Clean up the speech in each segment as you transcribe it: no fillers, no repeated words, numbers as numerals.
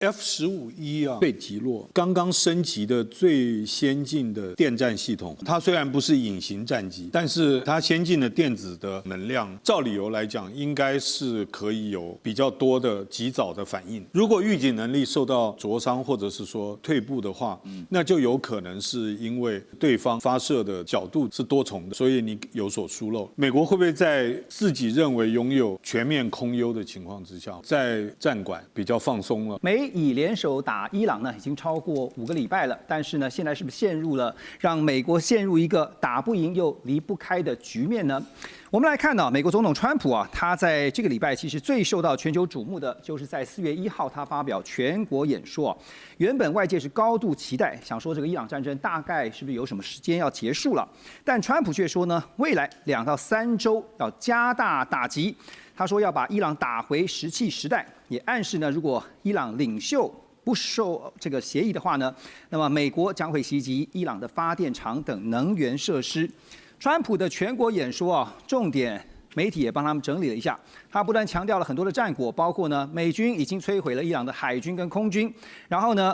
F-15E被擊落，剛剛升級的最先進的電戰系統，它雖然不是隱形戰機，但是它先進的電子的能量，照理由來講，應該是可以有比較多的及早的反應。如果預警能力受到灼傷或者是說退步的話，那就有可能是因為對方發射的角度是多重的，所以你有所疏漏。美國會不會在自己認為擁有全面空優的情況之下，在戰管比較放鬆了？以聯手打伊朗呢，已經超過5個禮拜了。但是呢，現在是不是陷入了讓美國陷入一個打不贏又離不開的局面呢？我們來看到美國總統川普啊，他在這個禮拜其實最受到全球瞩目的，就是在4月1號他發表全國演說。原本外界是高度期待，想說這個伊朗戰爭大概是不是有什麼時間要結束了？但川普卻說呢，未來2到3週要加大打擊。他說要把伊朗打回石器時代，也暗示呢，如果伊朗領袖不受這個協議的話呢，那麼美國將會襲擊伊朗的發電廠等能源設施。川普的全國演說啊，重點媒體也幫他們整理了一下，他不但強調了很多的戰果，包括呢，美軍已經摧毀了伊朗的海軍跟空軍，然後呢，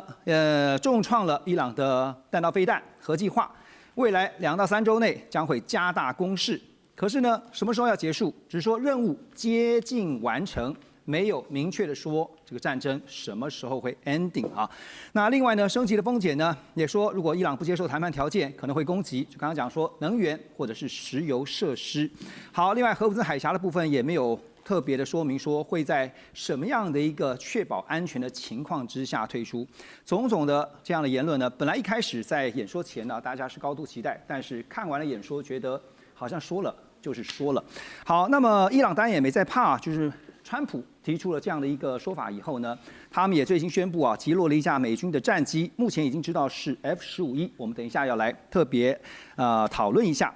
重創了伊朗的彈道飛彈核計劃，未來2到3週內將會加大攻勢。可是呢，什麼時候要結束？只是說任務接近完成，沒有明確的說這個戰爭什麼時候會 ending 啊。那另外呢，升級的風險呢，也說如果伊朗不接受談判條件，可能會攻擊，就剛剛講說能源或者是石油設施。好，另外荷魯茲海峽的部分也沒有特別的說明說會在什麼樣的一個確保安全的情況之下退出。種種的這樣的言論呢，本來一開始在演說前呢，大家是高度期待，但是看完了演說，覺得好像說了就是說了。好，那麼伊朗当然也沒在怕，就是川普提出了這樣的一個說法以後呢，他們也最新宣布啊，擊落了一架美軍的戰機，目前已經知道是 F-15E。我们等一下要來特別討論一下。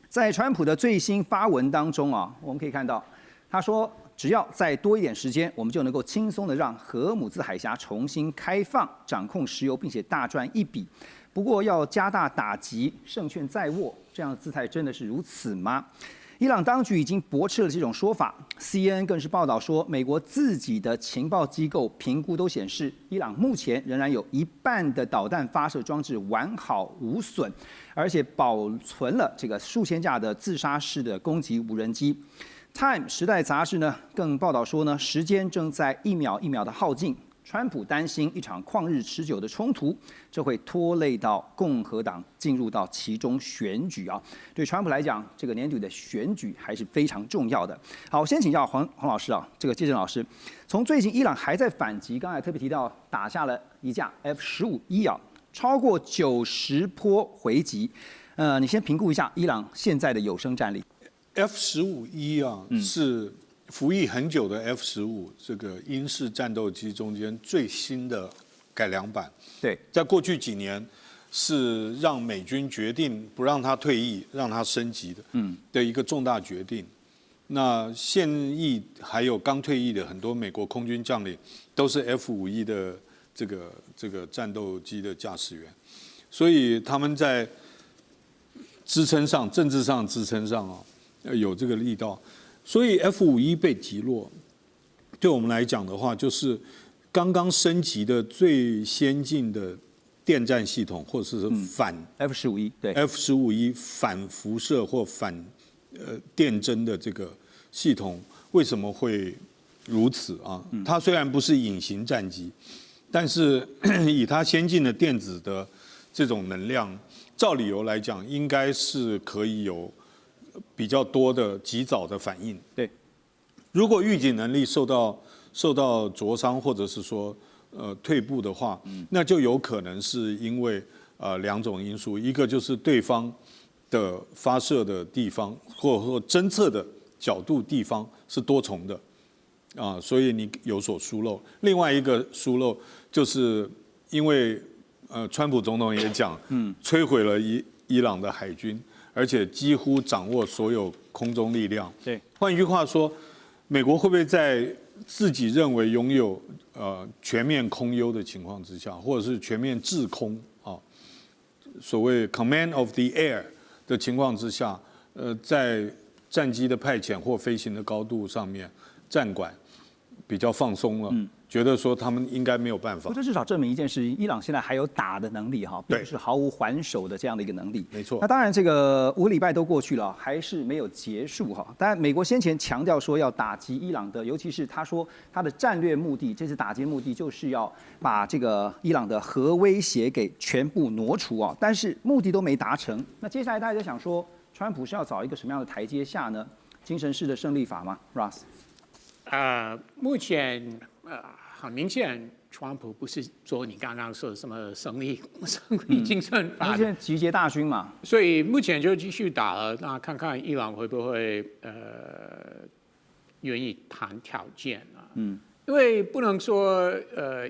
在川普的最新發文當中啊，我們可以看到，他說只要再多一點時間，我們就能夠輕鬆的讓荷姆茲海峽重新開放，掌控石油，並且大賺一筆。不過要加大打擊，勝券在握，這樣的姿態真的是如此嗎？伊朗當局已經駁斥了這種說法 ，CNN 更是報道說，美國自己的情報機構評估都顯示，伊朗目前仍然有1半的導彈發射裝置完好無損，而且保存了這個數千架的自殺式的攻擊無人機。Time 時代雜誌呢更報道說呢，時間正在一秒一秒的耗盡。川普擔心一場曠日持久的衝突，這會拖累到共和黨進入到其中選舉啊。對川普來講，這個年底的選舉還是非常重要的。好，我先請教黃老師啊，這個介正老師，從最近伊朗還在反擊，剛才特別提到打下了一架 F-15E啊，超過90波回擊。你先評估一下伊朗現在的有生戰力。F-15E啊，是服役很久的 F-15這個英式戰鬥機中間最新的改良版。對，在過去幾年是讓美軍決定不讓它退役，讓它升級的一個重大決定。那現役還有剛退役的很多美國空軍將領都是 F-15E的這個戰鬥機的駕駛員，所以他們在支撐上、政治上支撐上啊有這個力道。所以 F-15E被擊落，對我們來講的話，就是剛剛升級的最先進的電戰系統，或者是反 F-15E 對 F-15E 反輻射或反電偵的這個系統，為什麼會如此啊？它雖然不是隱形戰機，但是以它先進的電子的這種能量，照理由來講，應該是可以有比較多的及早的反應。對，如果預警能力受到灼傷或者是說退步的話，那就有可能是因為2種因素，一個就是對方的發射的地方或偵測的角度地方是多重的啊，所以你有所疏漏。另外一個疏漏就是因為川普總統也講，摧毀了伊朗的海軍。而且幾乎掌握所有空中力量。對，換句話說，美國會不會在自己認為擁有全面空優的情況之下，或者是全面制空啊，所謂 command of the air 的情況之下，在戰機的派遣或飛行的高度上面，戰管比較放鬆了，覺得說他們應該沒有辦法。這至少證明一件事：伊朗現在還有打的能力哈，並不是毫無還手的這樣的一個能力。沒錯。那當然，這個5个禮拜都過去了，還是沒有結束哈。當然，美國先前強調說要打擊伊朗的，尤其是他說他的戰略目的，這次打擊目的就是要把這個伊朗的核威脅給全部挪除啊。但是目的都沒達成。那接下來大家在想說，川普是要找一個什麼樣的台階下呢？精神式的勝利法嗎 ，Ross？目前很明顯，川普不是做你剛剛說的什麼勝利精神法，現在集結大軍嘛，所以目前就繼續打了，那看看伊朗會不會願意談條件啊？因為不能說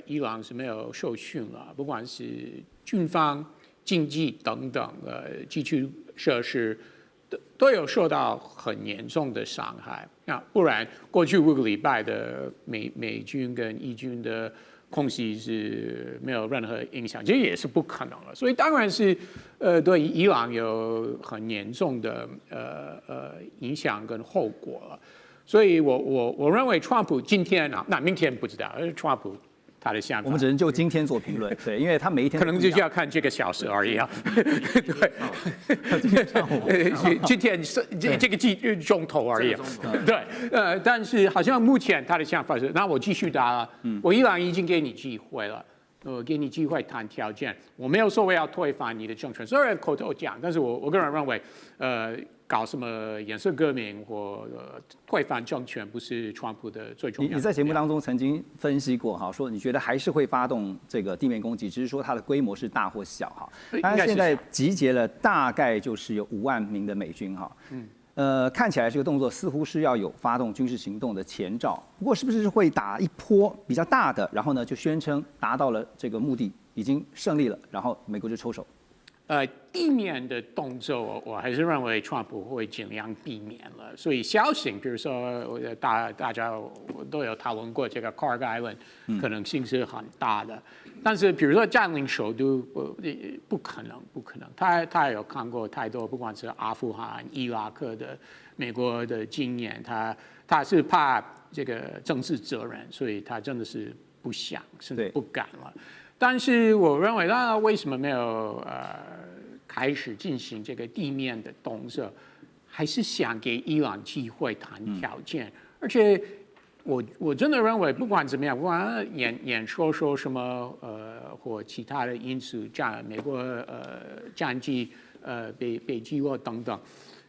伊朗是沒有受訓了，不管是軍方、經濟等等基礎設施。都有受到很嚴重的傷害，那不然過去5個禮拜的美軍跟伊軍的空襲是沒有任何影響，這也是不可能了。所以當然是對伊朗有很嚴重的影響跟後果了。所以我認為川普今天啊，那明天不知道，川普。他的想法，我們只能就今天做評論，對，因為他每一天可能就是要看這個小時而已啊。對，今天這個鐘頭而已。對，但是好像目前他的想法是，那我繼續打了，我伊朗已經給你機會了，我給你機會談條件，我沒有說我要推翻你的政權，雖然口頭講，但是我個人認為，搞什麼顏色革命或推翻政權不是川普的最重要的。你在節目當中曾經分析過哈，說你覺得還是會發動這個地面攻擊，只是說它的規模是大或小哈。當然現在集結了大概就是有5萬名的美軍哈。看起來這個動作似乎是要有發動軍事行動的前兆，不過是不是會打一波比較大的，然後呢就宣稱達到了這個目的，已經勝利了，然後美國就抽手？地面的動作，我還是認為川普會盡量避免了。所以小型，比如說大家都有討論過這個 Khark Island，可能性是很大的。但是比如說佔領首都，不可能。他有看過太多，不管是阿富汗、伊拉克的美國的經驗，他是怕這個政治責任，所以他真的是不想，甚至不敢了。但是我認為，那為什麼沒有開始進行這個地面的動作？還是想給伊朗機會談條件。而且我真的認為，不管怎麼樣，不管演說什麼或其他的因素，美國戰機被擊落等等，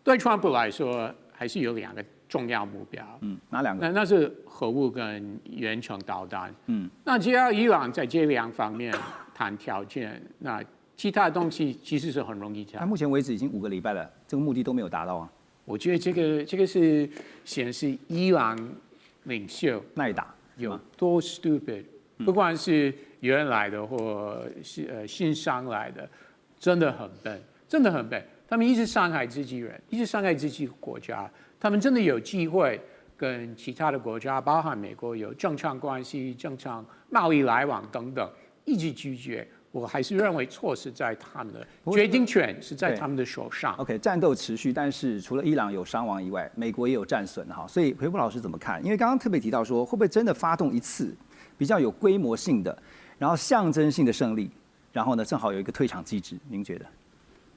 對川普來說還是有2個重要目標。哪2個？那是核武跟遠程導彈。那只要伊朗在這2方面談條件，那其他的東西其實是很容易談。那目前為止已經5個禮拜了，這個目的都沒有達到啊。我覺得這個是顯示伊朗領袖耐打有多 stupid，不管是原來的或新上來的，真的很笨。他們一直傷害自己人，一直傷害自己國家。他們真的有機會跟其他的國家，包含美國，有正常關係、正常貿易來往等等，一直拒絕。我還是認為錯是在他們的決定權是在他們的手上。OK， 戰鬥持續，但是除了伊朗有傷亡以外，美國也有戰損哈。所以培波老師怎麼看？因為剛剛特別提到說，會不會真的發動一次比較有規模性的，然後象徵性的勝利，然後呢正好有一個退場機制？您覺得？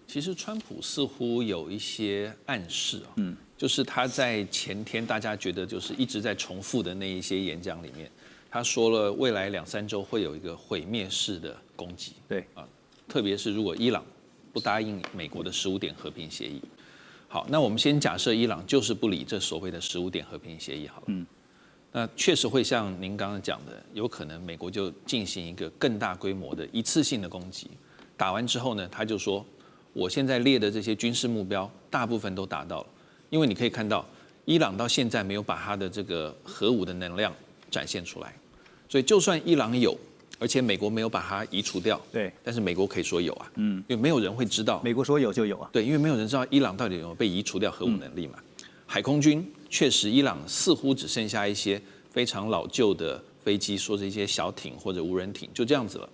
其實川普似乎有一些暗示啊，就是他在前天大家覺得就是一直在重複的那一些演講裡面，他說了未來2-3週會有一個毀滅式的攻擊，對啊，特別是如果伊朗不答應美國的15點和平協議，好，那我們先假設伊朗就是不理這所謂的15點和平協議好了，那確實會像您剛剛講的，有可能美國就進行一個更大規模的一次性的攻擊，打完之後呢，他就說。我現在列的這些軍事目標，大部分都達到了，因為你可以看到，伊朗到現在沒有把它的這個核武的能量展現出來，所以就算伊朗有，而且美國沒有把它移除掉，對，但是美國可以說有啊，因為沒有人會知道，美國說有就有啊，對，因為沒有人知道伊朗到底有沒有被移除掉核武能力嘛。海空軍確實，伊朗似乎只剩下一些非常老舊的飛機，說是一些小艇或者無人艇，就這樣子了，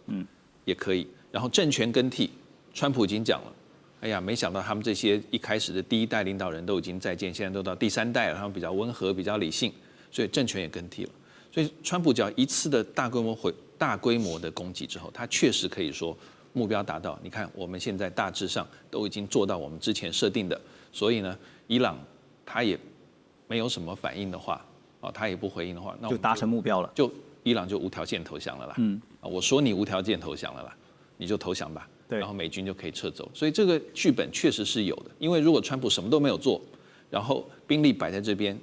也可以。然後政權更替，川普已經講了。哎呀，沒想到他們這些一開始的第1代領導人都已經再見，現在都到第3代了，他們比較溫和，比較理性，所以政權也更替了。所所以川普只要一次的大規模的攻擊之後，他確實可以說目標達到。你看我們現在大致上都已經做到我們之前設定的，所以呢，伊朗他也沒有什麼反應的話，他也不回應的話，那我們就達成目標了，就伊朗就無條件投降了啦。我說你无條件投降了啦，你就投降吧。然後美軍就可以撤走。所以這個劇本確實是有的。因為如果川普什麼都沒有做，然後兵力擺在這邊，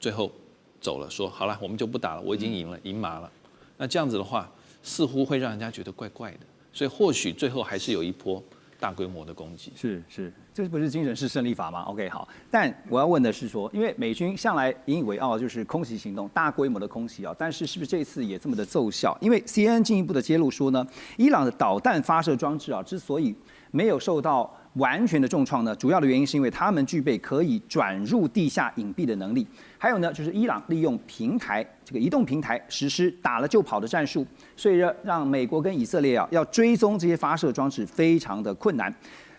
最後走了，說好了，我們就不打了，我已經贏了，贏麻了。那這樣子的話，似乎會讓人家覺得怪怪的。所以或許最後還是有一波大規模的攻擊。是，這不是精神式勝利法嗎 ？OK， 好。但我要問的是說，因為美軍向來引以為傲就是空襲行動，大規模的空襲啊，但是是不是這次也這麼的奏效？因為 CNN 進一步的揭露說呢，伊朗的導彈發射裝置啊，之所以沒有受到完全的重創呢，主要的原因是因為他們具備可以轉入地下隱蔽的能力，還有呢，就是伊朗利用平台這個移動平台實施打了就跑的戰術，所以讓美國跟以色列啊要追蹤這些發射裝置非常的困難。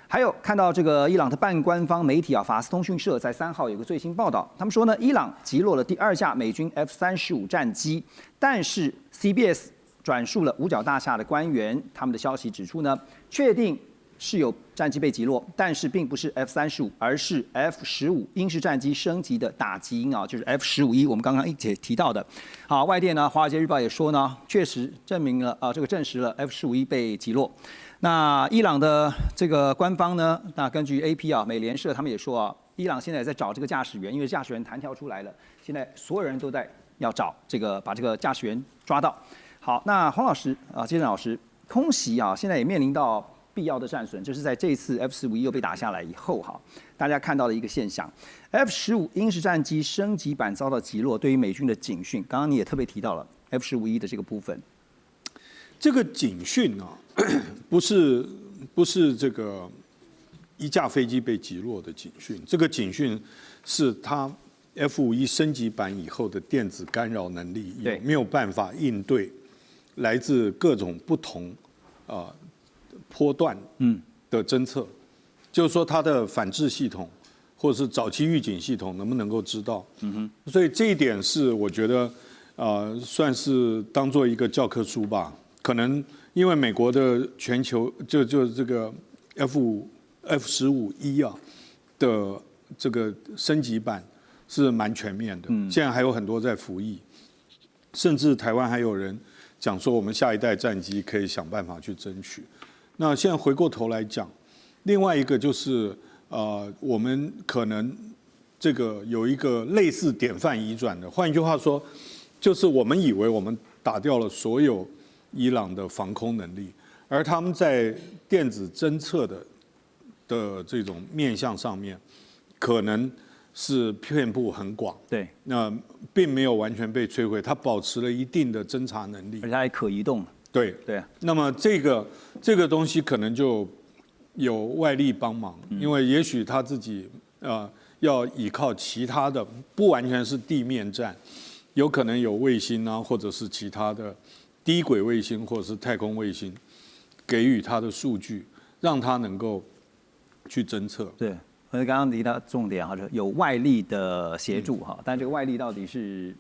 還有看到這個伊朗的半官方媒體啊，法斯通訊社在3號有個最新報道，他們說呢，伊朗擊落了第2架美軍 F-35戰機，但是 CBS 轉述了五角大廈的官員，他們的消息指出呢，確定是有戰機被擊落，但是並不是 F-35，而是 F-15英式戰機升級的打擊鷹啊，就是 F-15E，我們剛剛一起提到的。好，外電呢，《華爾街日報》也說呢，確實證實了 F-15E 被擊落。那伊朗的這個官方呢，那根據 AP 啊，美聯社他們也說啊，伊朗現在在找這個駕駛員，因為駕駛員彈跳出來了，現在所有人都在要找把這個駕駛員抓到。好，那黄老師啊，杰倫老師，空襲啊，現在也面臨到必要的戰損，就是在這一次 F-15E 又被打下來以後哈，大家看到的一個現象 ，F-15英式戰機升級版遭到擊落，對於美軍的警訊，剛剛你也特別提到了 F-15E 的這個部分。這個警訊啊，不是這個一架飛機被擊落的警訊，這個警訊是它 F-15E 升級版以後的電子干擾能力有沒有辦法應對來自各種不同波段的偵測，就是說它的反制系統或者是早期預警系統能不能夠知道？所以這一點是我覺得算是當做一個教科書吧。可能因為美國的全球就這個 F-15E 啊的這個升級版是蠻全面的，現在還有很多在服役，甚至台灣還有人講說我們下一代戰機可以想辦法去爭取。那現在回過頭來講，另外一個就是我們可能這個有一個類似典範移轉的，換一句話說，就是我們以為我們打掉了所有伊朗的防空能力，而他們在電子偵測的這種面向上面，可能是遍布很廣。對，那並沒有完全被摧毀，它保持了一定的偵察能力，而且它還可移動。对。那麼這個東西可能就有外力幫忙，因為也許他自己要依靠其他的，不完全是地面戰，有可能有衛星啊，或者是其他的低軌衛星或者是太空衛星，給予它的數據，讓它能夠去偵測。對，可是剛剛提到重點哈，有外力的協助哈，但這個外力到底是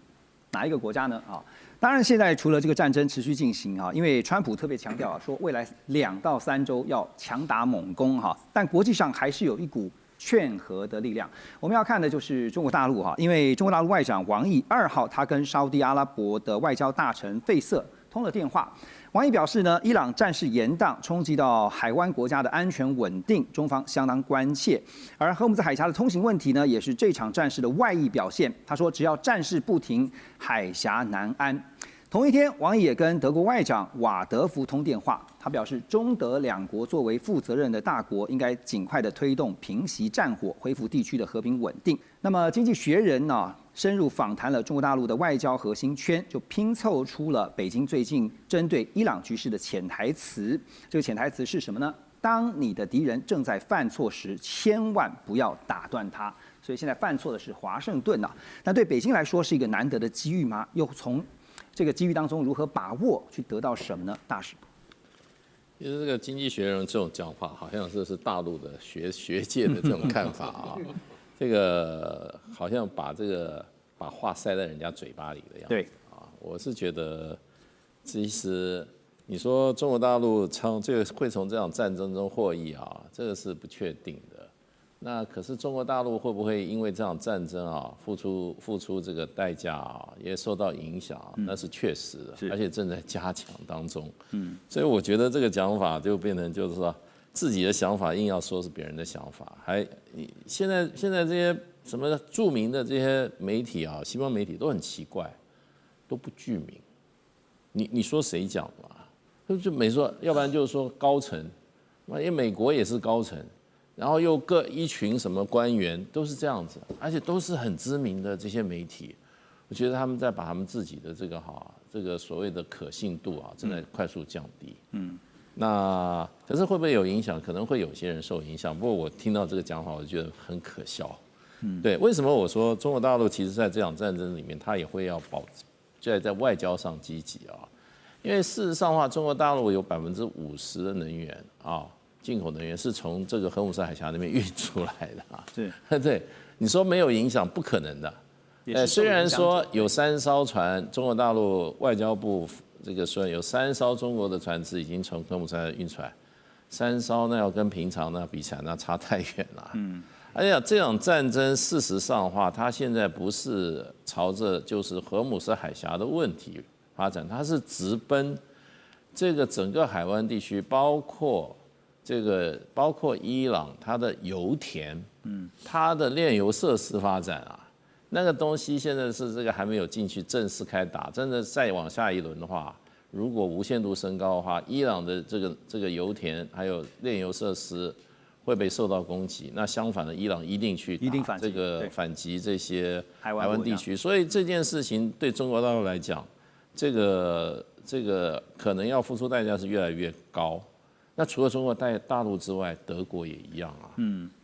哪一個國家呢？啊，當然现在除了這個戰爭持續進行哈，因為川普特別強調說未來2到3週要強打猛攻哈，但國際上還是有一股勸和的力量。我們要看的就是中國大陸哈，因為中國大陸外長王毅2號他跟沙烏地阿拉伯的外交大臣費瑟通了電話。王毅表示呢，伊朗戰事延宕，衝擊到海灣國家的安全穩定，中方相當關切。而荷姆茲海峽的通行問題呢，也是這場戰事的外溢表現。他說，只要戰事不停，海峽難安。同一天，王毅也跟德國外長瓦德福通電話，他表示，中德2國作為負責任的大國，應該盡快的推動平息戰火，恢復地區的和平穩定。那麼，《經濟學人》呢，深入訪談了中國大陸的外交核心圈，就拼湊出了北京最近針對伊朗局勢的潛台詞。這個潛台詞是什麼呢？當你的敵人正在犯錯時，千萬不要打斷他。所以現在犯錯的是華盛頓啊，但對北京來說是一個難得的機遇嗎？又從這個機遇當中如何把握，去得到什麼呢？大使，其實這個《經濟學人》這種講法，好像是大陸的學界的這種看法啊。這個好像把話塞在人家嘴巴裡的樣子。對啊，我是覺得，其實你說中國大陸這個會從這場戰爭中獲益啊，這個是不確定的。那可是中國大陸會不會因為這場戰爭啊，付出這個代價啊，也受到影響？那是確實的，而且正在加強當中。所以我覺得這個講法就變成就是說，自己的想法硬要說是別人的想法，現在這些什麼著名的這些媒體啊，西方媒體都很奇怪，都不具名。你說誰講嘛？就沒說，要不然就是說高層，因為美國也是高層。然後又各一群什麼官員都是這樣子，而且都是很知名的這些媒体，我覺得他們在把他們自己的這個所謂的可信度啊，正在快速降低。那可是會不會有影響？可能會有些人受影響。不過我聽到這個講法，我就覺得很可笑。對，為什麼我說中國大陸其實在這場戰爭裡面，它也會要在外交上積極啊？因為事實上的話，中國大陸有50%的能源啊。進口能源是從這個荷姆斯海峽那邊運出來的啊，對，你說沒有影響，不可能的。雖然說有3艘船，中國大陸外交部這個說有3艘中國的船只已經從荷姆斯海峽運出來，3艘那要跟平常那比起來那差太遠了。而且這場戰爭事實上的話，它現在不是朝着就是荷姆斯海峽的問題發展，它是直奔這個整個海灣地區，包括伊朗它的油田，它的煉油設施發展啊，那個東西現在是這個還沒有進去正式開打，真的再往下一輪的話，如果無限度升高的話，伊朗的這個油田還有煉油設施會被受到攻擊，那相反的，伊朗一定去打這個反擊這些海灣地區，所以這件事情對中國大陸來講，這個可能要付出代價是越來越高。那除了中國大陸之外，德國也一樣啊，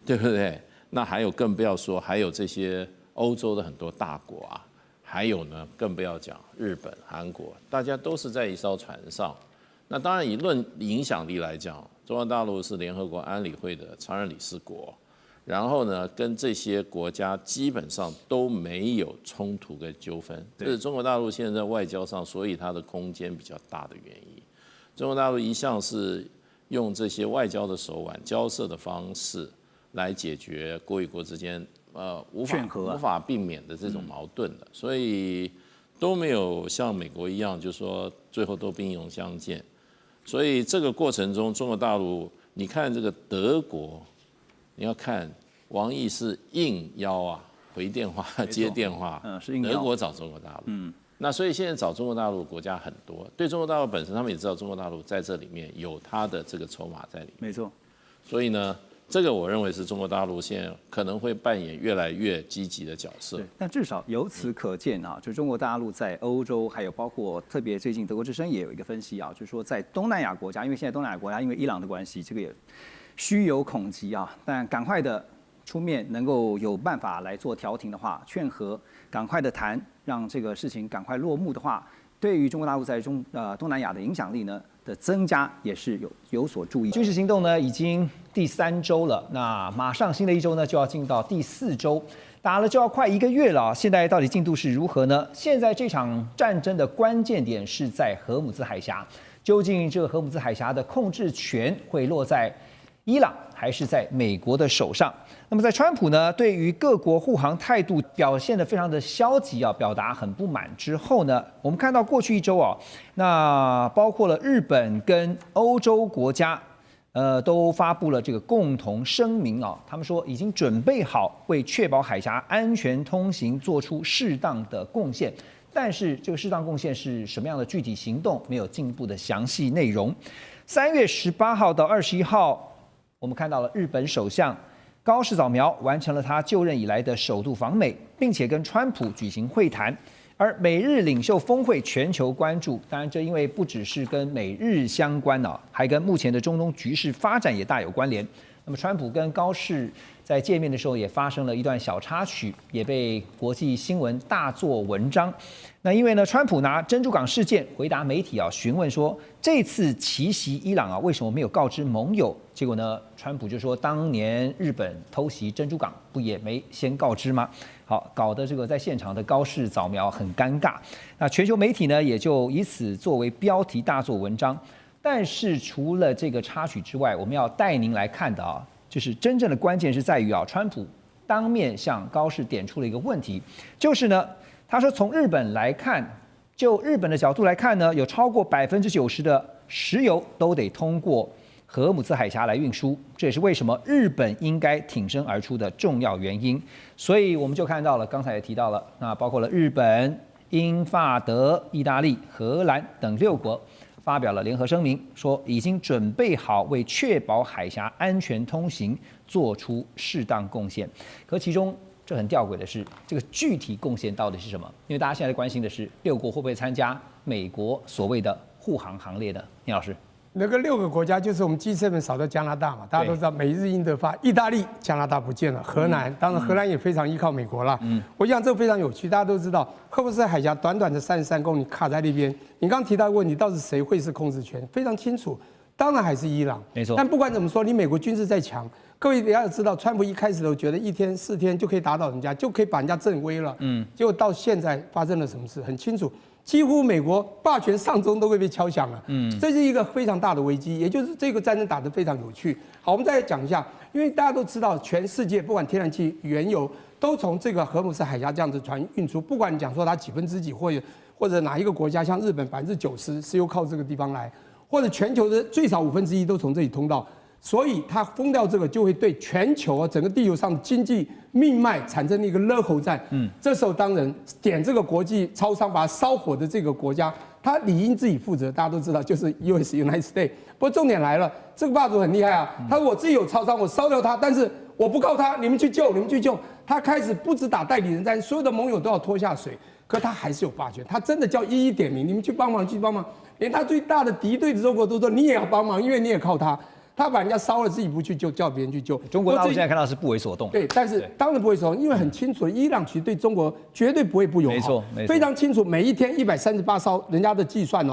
對不對？那還有更不要說，還有這些歐洲的很多大國啊，還有呢，更不要講日本、韓國，大家都是在一艘船上。那當然，以論影響力來講，中國大陸是聯合國安理會的常任理事國，然後呢，跟這些國家基本上都沒有衝突跟糾紛，這是中國大陸現在外交上，所以它的空間比較大的原因。中國大陸一向是用這些外交的手腕、交涉的方式來解決國與國之間無法避免的這種矛盾的，所以都沒有像美國一樣，就是說最後都兵戎相見。所以這個過程中，中國大陸，你看這個德國，你要看王毅是應邀啊，回電話、接電話，德國找中國大陸。那所以現在找中國大陸的國家很多，對中國大陸本身，他們也知道中國大陸在這裡面有他的這個籌碼在裡面。沒錯。所以呢，這個我認為是中國大陸現在可能會扮演越來越積極的角色。對，但至少由此可見啊，就中國大陸在歐洲，還有包括特別最近德國之聲也有一個分析啊，就是說在東南亞國家，因為現在東南亞國家因為伊朗的關係，這個也虛有恐急啊，但趕快的出面能夠有辦法來做調停的話，勸和，趕快的談，讓這個事情趕快落幕的話，對於中國大陸在東南亞的影響力呢的增加也是有所注意。軍事行動呢已經第3週了，那馬上新的一週呢就要進到第4週，打了就要快1個月了。現在到底進度是如何呢？現在這場戰爭的關鍵點是在荷姆茲海峽，究竟這個荷姆茲海峽的控制權會落在伊朗還是在美國的手上？那麼在川普呢對於各國護航態度表現得非常的消極啊，表達很不滿之後呢，我們看到過去1週啊，那包括了日本跟歐洲國家，都發布了這個共同聲明啊，他們說已經準備好為確保海峽安全通行做出適當的貢獻，但是這個適當貢獻是什麼樣的具體行動，沒有進一步的詳細內容。3月18號到21號。我們看到了日本首相高市早苗完成了他就任以來的首度訪美，並且跟川普舉行會談。而美日領袖峰會全球關注，當然這因為不只是跟美日相關還跟目前的中東局勢發展也大有關聯。那那麼川普跟高市在見面的時候也發生了一段小插曲，也被國際新聞大做文章。那因為呢，川普拿珍珠港事件回答媒體詢問說，這次奇襲伊朗為什麼沒有告知盟友？結果呢，川普就說，當年日本偷襲珍珠港，不也沒先告知嗎？好，搞得這個在現場的高市早苗很尷尬。那全球媒體呢，也就以此作為標題大做文章。但是除了這個插曲之外，我們要帶您來看的就是真正的關鍵是在於川普當面向高市點出了一個問題，就是呢，他說從日本來看，就日本的角度來看呢，有超過90%的石油都得通過荷姆茲海峽來運輸，這也是為什麼日本應該挺身而出的重要原因。所以我們就看到了，剛才也提到了，那包括了日本、英法德、意大利、荷蘭等6國。發表了聯合聲明，說已經準備好為確保海峽安全通行做出適當貢獻。可其中這很弔詭的是，這個具體貢獻到底是什麼？因為大家現在關心的是6國會不會參加美國所謂的護航行列的。聶老師，那個6個國家就是我們 G7 少掉加拿大嘛，大家都知道美日英德法，意大利加拿大不見了，荷蘭當然荷蘭也非常依靠美國了。我想這個非常有趣，大家都知道荷姆斯海峽短短的33公里卡在那邊，你剛剛提到的問題，到底誰會是控制權？非常清楚，當然還是伊朗。沒錯。但不管怎麼說，你美國軍事再強，各位也要知道，川普一開始都覺得1天4天就可以打倒人家，就可以把人家震威了。結果到現在發生了什麼事？很清楚。幾乎美國霸權上中都會被敲響了，這是一個非常大的危機，也就是這個戰爭打得非常有趣。好，我們再來講一下，因為大家都知道，全世界不管天然氣、原油，都從這個荷姆斯海峽這樣子船運出，不管你講說它幾分之幾，或者哪一個國家，像日本90%是又靠這個地方來，或者全球的最少1/5都從這裡通道。所以它封掉這個，就會對全球整個地球上的經濟命脈產生一個勒喉戰。這時候當然點這個國際超商把它燒火的這個國家，他理應自己負責。大家都知道，就是 United States。不過重點來了，這個霸主很厲害啊，他說我自己有超商，我燒掉它，但是我不靠他，你們去救，你們去救。他開始不止打代理人戰，所有的盟友都要拖下水。可他還是有霸權，他真的叫一一點名，你們去幫忙，去幫忙。連他最大的敵對的中國都說你也要幫忙，因為你也靠他。他把人家燒了，自己不去救，叫別人去救。中國大陸現在看到是不為所動。對，但是當然不為所動，因為很清楚，伊朗其實對中國絕對不會不友好。沒錯，沒錯，非常清楚。每一天138艘，人家的計算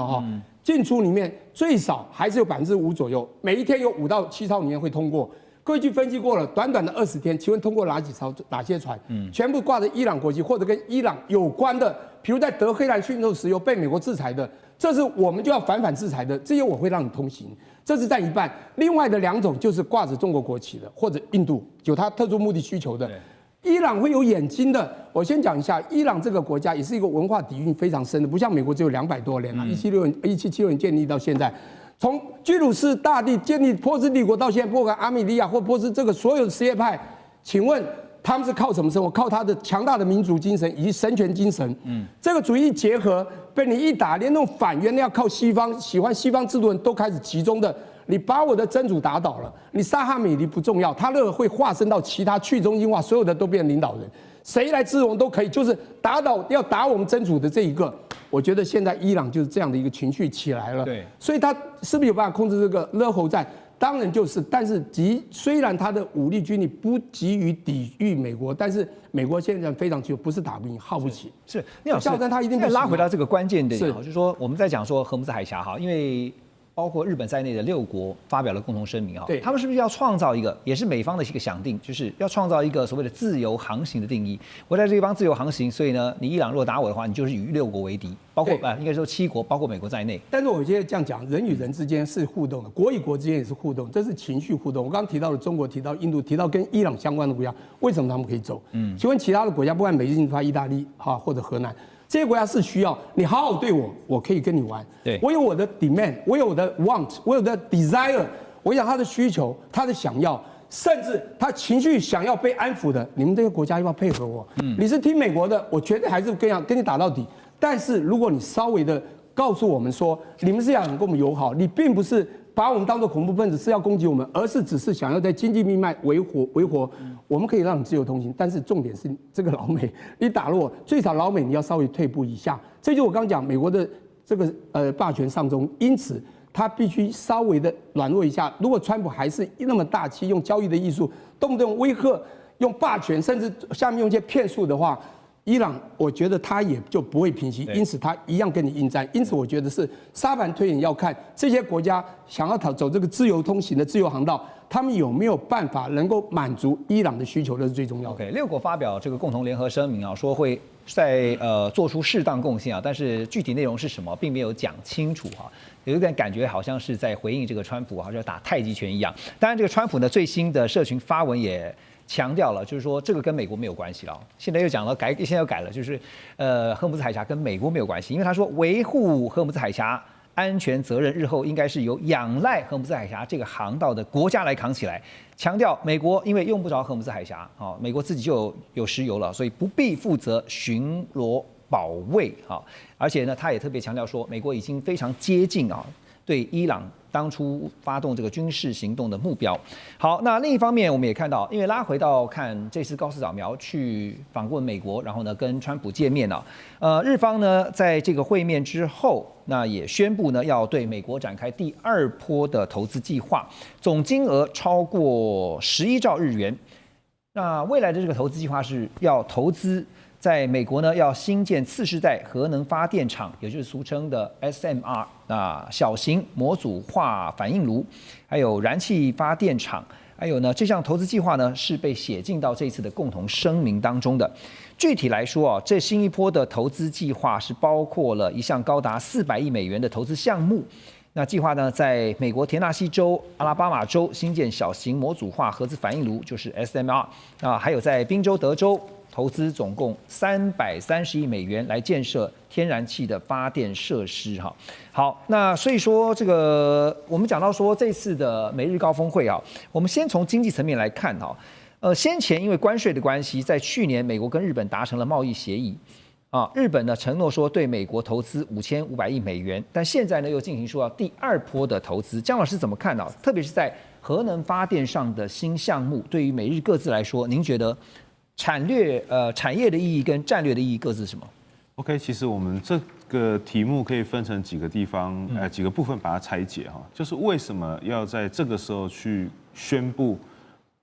進出裡面最少還是有5%左右，每一天有5到7艘裡面會通過。各位去分析過了，短短的20天，請問通過哪些船？全部掛着伊朗國旗，或者跟伊朗有關的，比如在德黑蘭運售石油被美國制裁的，這是我們就要反制裁的，這些我會讓你通行。這是占一半，另外的2種就是掛着中國國旗的，或者印度有它特殊目的需求的。伊朗會有眼睛的。我先講一下，伊朗這個國家也是一個文化底蘊非常深的，不像美國只有200多年了，1776年建立到現在，從居魯士大帝建立波斯帝國到現在，不管阿米利亞或波斯這個所有的什葉派，請問他們是靠什麼生活？靠他的強大的民族精神以及神權精神。這個主義結合被你一打，連那種反原要靠西方、喜歡西方制度的人都開始集中的。你把我的真主打倒了，你沙哈米尼不重要，他那個會化身到其他去中心化，所有的都變成領導人，誰來支援都可以，就是要打我們真主的這一個。我覺得現在伊朗就是這樣的一個情緒起來了，對，所以他是不是有辦法控制這個勒喉戰？當然就是，但是雖然他的武力軍力不急於抵禦美國，但是美國現在非常清楚，不是打不贏，耗不起。是，聶老師，他一定拉回到這個關鍵點，就是說我們在講說荷姆斯海峽哈，因為包括日本在內的6國發表了共同聲明啊，他們是不是要創造一個，也是美方的一個想定，就是要創造一個所謂的自由航行的定義？我在這地方自由航行，所以呢，你伊朗如果打我的話，你就是與6國為敵，包括應該說7國，包括美國在內。但是我覺得這樣講，人與人之間是互動的，國與國之間也是互動，這是情緒互動。我剛剛提到了中國，提到印度，提到跟伊朗相關的國家，為什麼他們可以走？請問其他的國家，不管美日印法、意大利或者荷蘭。這些國家是需要你好好對我，我可以跟你玩。對，我有我的 demand， 我有我的 want， 我有的 desire。我想他的需求，他的想要，甚至他情緒想要被安撫的，你們這些國家要不要配合我？你是聽美國的，我絕對還是跟你打到底。但是如果你稍微的告訴我們說，你們是想跟我們友好，你並不是把我們當作恐怖分子是要攻擊我們，而是只是想要在經濟命脈維活。我們可以讓你自由通行，但是重點是這個老美，你打了我，最少老美你要稍微退步一下。這就是我剛剛講美國的這個霸權上中，因此他必須稍微的軟弱一下。如果川普還是那麼大氣，用交易的藝術，動不動威嚇、用霸權，甚至下面用一些騙術的話，伊朗我覺得他也就不會平息，因此他一樣跟你應戰。因此我覺得是沙盤推演要看這些國家想要走這個自由通行的自由航道，他們有沒有辦法能夠滿足伊朗的需求，這是最重要的。6國發表這個共同聯合聲明啊，說會在做出適當貢獻啊，但是具體內容是什麼，並沒有講清楚哈，有一點感覺好像是在回應這個川普好像打太極拳一樣。當然，這個川普呢最新的社群發文也強調了，就是說這個跟美國沒有關係了。現在又講了現在又改了，就是荷姆斯海峽跟美國沒有關係，因為他說維護荷姆斯海峽安全責任日後應該是由仰賴荷姆斯海峡這個航道的國家來扛起來。強調美國因為用不着荷姆斯海峽，美國自己就有石油了，所以不必負責巡邏保衛啊。而且呢，他也特別強調說，美國已經非常接近啊對伊朗當初發動這個軍事行動的目標。好，那另一方面我們也看到，因為拉回到看這次高市早苗去訪問美國，然後呢跟川普見面啊，日方呢在這個會面之後，那也宣布呢要對美國展開第2波的投資計劃，總金額超過11兆日元。那未來的這個投資計劃是要投資在美國呢要新建次世代核能發電廠，也就是俗稱的 SMR 小型模組化反應爐，還有燃氣發電廠，還有呢這項投資計劃呢是被寫進到這次的共同聲明當中的。具體來說啊，這新一波的投資計劃是包括了一項高達400億美元的投資項目。那計劃呢，在美國田納西州、阿拉巴馬州新建小型模組化核子反應爐，就是 SMR。還有在賓州、德州投資總共330億美元來建設天然氣的發電設施。哈，好，那所以說這個我們講到說這次的美日高峰會啊，我們先從經濟層面來看哈。先前因為關稅的關係，在去年美國跟日本達成了貿易協議。日本呢承諾說對美國投資5500億美元，但現在呢又進行說要第2波的投資。江老師怎麼看呢？特別是在核能發電上的新項目，對於美日各自來說，您覺得產業的意義跟戰略的意義各自是什麼 ？OK， 其實我們這個題目可以分成幾個地方，幾個部分把它拆解哈。就是為什麼要在這個時候去宣布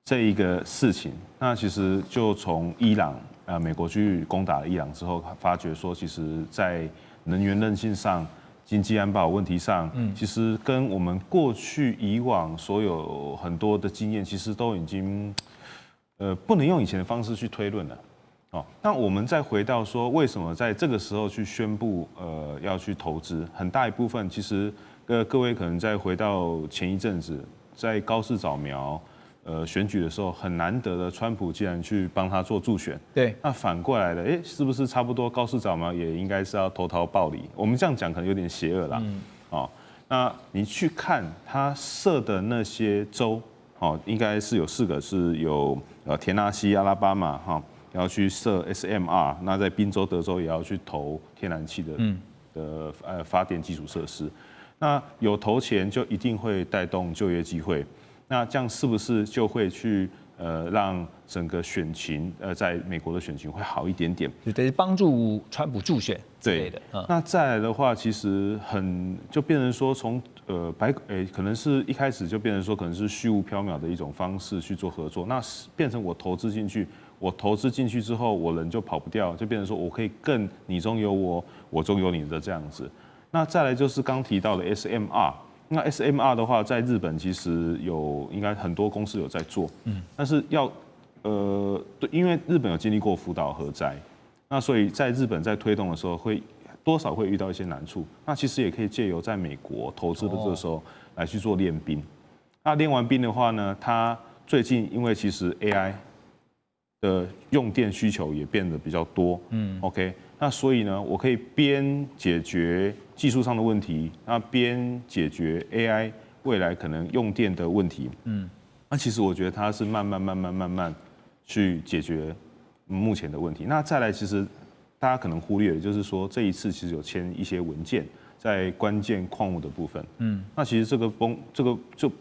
這一個事情？那其實就從伊朗。美國去攻打了伊朗之後，發覺說，其實，在能源韌性上、經濟安保問題上，其實跟我們過去以往所有很多的經驗，其實都已經，不能用以前的方式去推論了。哦，那我們再回到說，為什麼在這個時候去宣布，要去投資？很大一部分，其實，各位可能再回到前一陣子，在高市早苗。選舉的時候很難得的，川普竟然去幫他做助選。對，那反過來的，是不是差不多高市早苗也應該是要投桃報李？我們這樣講可能有點邪惡啦。那你去看他設的那些州，應該是有4個，是有田納西、阿拉巴馬要去設 SMR， 那在賓州、德州也要去投天然氣的發電基礎設施。那有投錢就一定會帶動就業機會。那這樣是不是就會去讓整個選情在美國的選情會好一點點？就等於幫助川普助選之類的。那再來的話，其實就變成說從可能是一開始就變成說可能是虛無縹緲的一種方式去做合作。那變成我投資進去之後，我人就跑不掉，就變成說我可以更你中有我，我中有你的這樣子。那再來就是剛提到的 SMR。那 SMR 的話，在日本其實應該很多公司有在做，但是因為日本有經歷過福島核災，那所以在日本在推動的時候會多少會遇到一些難處。那其實也可以借由在美國投資的這個時候來去做練兵。那練完兵的話呢，它最近因為其實 AI 的用電需求也變得比較多，OK， 那所以呢，我可以邊解決技術上的問題，那邊解決 AI 未來可能用電的問題。那其實我覺得它是慢慢去解決目前的問題。那再來，其實大家可能忽略的就是說，這一次其實有簽一些文件在關鍵礦物的部分。那其實這個就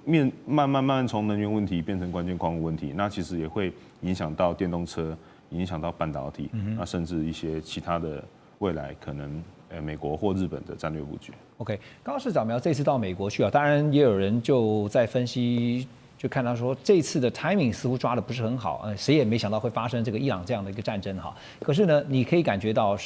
慢慢從能源問題變成關鍵礦物問題，那其實也會影響到電動車，影響到半導體，那甚至一些其他的未來可能美國或日本的戰略布局。OK， 高市早苗這次到美國去啊，當然也有人就在分析。就看到說這次的 timing 似乎抓的不是很好，誰也沒想到會發生這個伊朗這樣的一個戰爭哈。可是呢，你可以感覺到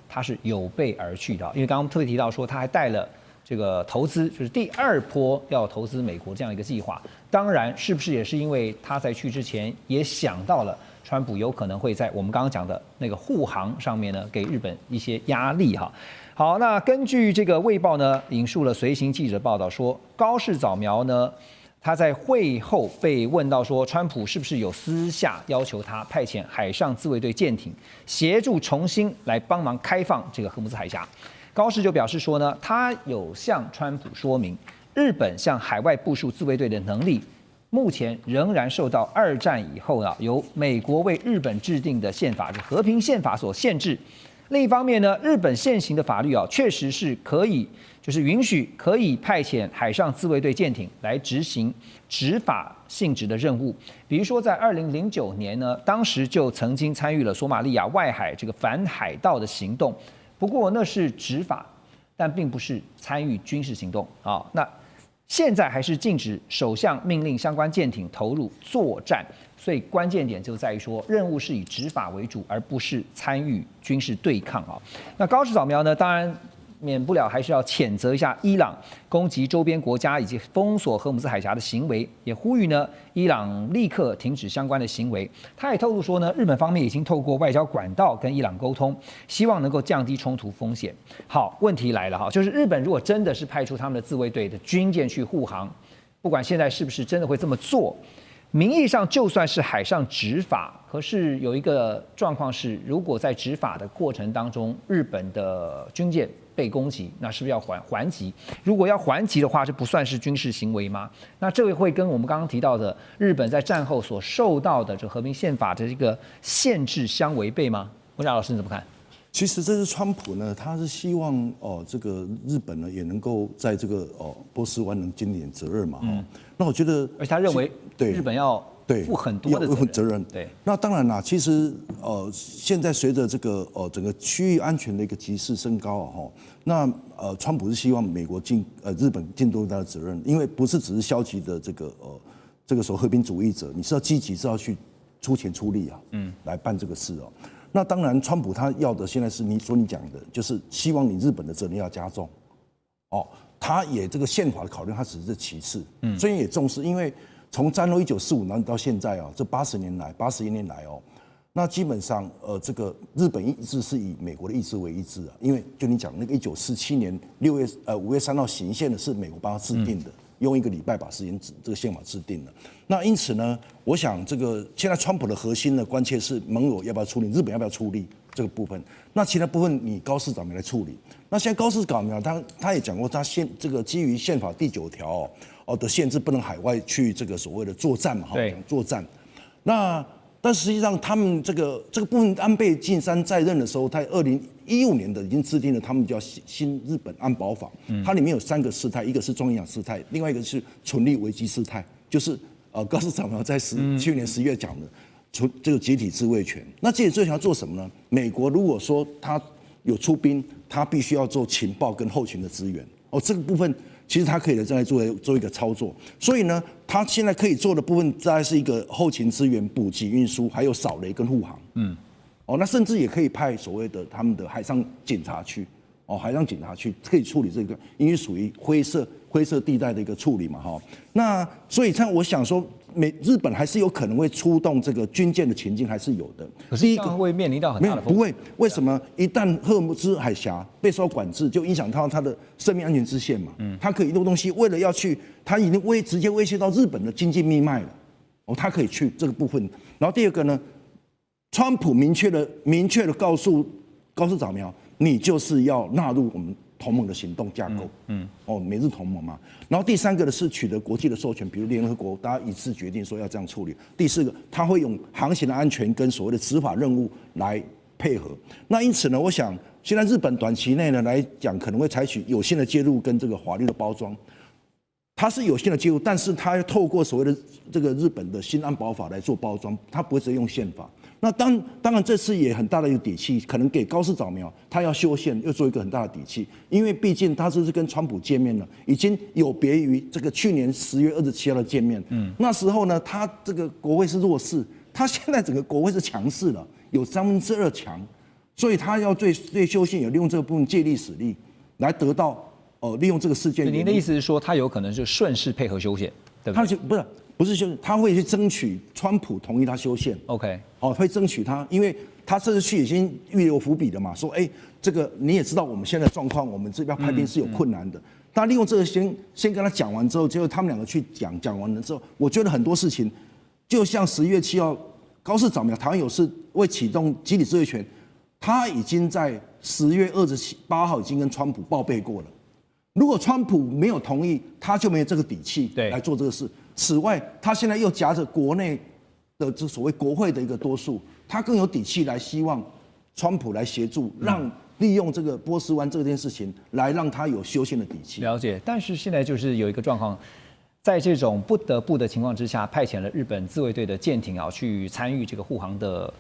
他是有備而去的，因為剛剛特別提到說他還帶了這個投資，就是第二波要投資美國這樣一個計劃。當然，是不是也是因為他在去之前也想到了川普有可能會在我們剛剛講的那個護航上面呢，給日本一些壓力哈。好，那根據這個《衛報》呢引述了隨行記者報道說，高市早苗呢。他在會後被問到說，川普是不是有私下要求他派遣海上自衛隊艦艇協助重新來幫忙開放這個荷姆斯海峽？高市就表示說呢，他有向川普說明，日本向海外部署自衛隊的能力，目前仍然受到二戰以後啊由美國為日本制定的憲法，和平憲法所限制。另一方面呢，日本現行的法律啊，確實是可以，就是允許可以派遣海上自衛隊艦艇來執行執法性質的任務。比如說，在2009年呢，當時就曾經參與了索馬利亞外海這個反海盜的行動，不過那是執法，但並不是參與軍事行動啊。那現在還是禁止首相命令相關艦艇投入作戰。所以關鍵點就在於說，任務是以執法為主，而不是參與軍事對抗啊。那高市早苗呢，當然免不了還是要譴責一下伊朗攻擊周邊國家以及封鎖荷姆斯海峽的行為，也呼籲呢伊朗立刻停止相關的行為。他也透露說呢，日本方面已經透過外交管道跟伊朗溝通，希望能夠降低衝突風險。好，問題來了哈，就是日本如果真的是派出他們的自衛隊的軍艦去護航，不管現在是不是真的會這麼做。名義上就算是海上執法，可是有一個狀況是，如果在執法的過程當中，日本的軍艦被攻擊，那是不是要還擊？如果要還擊的話，這不算是軍事行為嗎？那這個會跟我們剛剛提到的日本在戰後所受到的這和平憲法的這個限制相違背嗎？溫達老師你怎麼看？其實這是川普呢，他是希望這個日本呢也能夠在這個波斯灣能盡點責任嘛。那我覺得，而且他認為日本要負很多的責任。對，那當然啦，其實現在隨着這個整個區域安全的一個急勢升高啊哈，那川普是希望美國日本盡多大的責任，因為不是只是消極的這個所謂和平主義者，你是要積極是要去出錢出力啊，來辦這個事哦。那當然，川普他要的現在是你講的，就是希望你日本的責任要加重，他也這個憲法的考慮，他只是其次，所以也重視，因為從戰後1945年到現在啊，這81年來哦，那基本上這個日本一直是以美國的意志為一致啊，因為就你講那個1947年5月3號行憲的是美國幫他制定的。用1個禮拜把這個憲法制定了。那因此呢，我想這個現在川普的核心的關切是盟友要不要出力，日本要不要出力這個部分。那其他部分你高市早苗來處理。那現在高市早苗他也講過，他這個基於憲法第9條的限制，不能海外去這個所謂的作戰嘛，講作戰。那但實際上他們這個部分安倍晉三在任的時候，他2015年的已經制定了他們叫新日本安保法，它裡面有3個事態，一個是中影響事態，另外一個是存立危機事態，就是高市早苗在去年10月講的，這個集體自衛權。那集體自衛權要做什麼呢？美國如果說他有出兵，他必須要做情報跟後勤的支援，這個部分。其實他可以再來做一個操作，所以呢，他現在可以做的部分，大概是一個後勤資源、補給運輸，還有掃雷跟護航。那甚至也可以派所謂的他們的海上警察去，海上警察去可以處理這個，因為屬於灰色地帶的一個處理嘛，哈。那所以我想說，日本還是有可能會出動這個軍艦的情境，還是有的。可是第一個會面臨到很大的風險。不會，為什麼？一旦荷姆斯海峽備受管制，就影響到它的生命安全支線嘛。它可以弄東西，為了要去，它已經直接威脅到日本的經濟命脈了。它可以去這個部分。然後第二個呢，川普明確的告訴高市早苗，你就是要納入我們同盟的行動架構，美日同盟嘛。然後第3個呢是取得國際的授權，比如聯合國，大家一致決定說要這樣處理。第4個，他會用航行的安全跟所謂的執法任務來配合。那因此呢，我想現在日本短期內呢來講，可能會採取有限的介入跟這個法律的包裝。它是有限的介入，但是它要透過所謂的这个日本的新安保法来做包装，它不会直接用宪法。那当然这次也很大的一个底气，可能給高市早苗他要修憲，又做一個很大的底氣，因為畢竟他這是跟川普見面了，已經有別於這個去年10月27號的見面。那時候呢，他這個國會是弱勢，他現在整個國會是強勢了，有2/3強，所以他要對修憲有利用這個部分借力使力，來得到利用這個事件。您的意思是說，他有可能就順勢配合修憲，對不對？不是修憲，他會去爭取川普同意他修憲。OK， 會爭取他，因為他這次去已經預留伏筆了嘛，說這個你也知道我們現在的狀況，我們這邊派兵是有困難的。他利用這個先跟他講完之後，結果他們兩個去講完了之後，我覺得很多事情，就像11月7號高市早苗台灣有事未啟動集體自衛權，他已經在10月28號已經跟川普報備過了。如果川普沒有同意，他就沒有這個底氣來做這個事。此外，他現在又夾着國內的這所謂國會的一個多數，他更有底氣來希望川普來協助，讓利用這個波斯灣這件事情來讓他有修憲的底氣。了解，但是現在就是有一個狀況，在這種不得不的情況之下，派遣了日本自衛隊的艦艇啊去參與這個護航的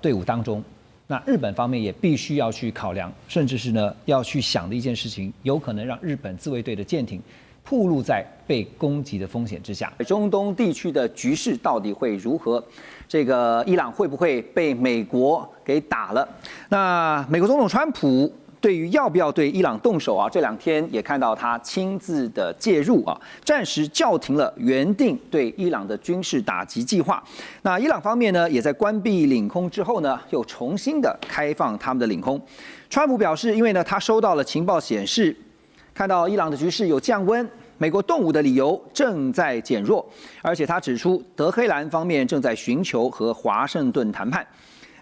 隊伍當中。那日本方面也必須要去考量，甚至是呢要去想的一件事情，有可能讓日本自衛隊的艦艇暴露在被攻擊的風險之下。中東地區的局勢到底會如何？這個伊朗會不會被美國給打了？那美國總統川普對於要不要對伊朗動手啊，這2天也看到他親自的介入啊，暫時叫停了原定對伊朗的軍事打擊計劃。那伊朗方面呢，也在關閉領空之後呢，又重新的開放他們的領空。川普表示，因為呢，他收到了情報顯示，看到伊朗的局勢有降溫，美國動武的理由正在減弱，而且他指出，德黑蘭方面正在尋求和華盛頓談判。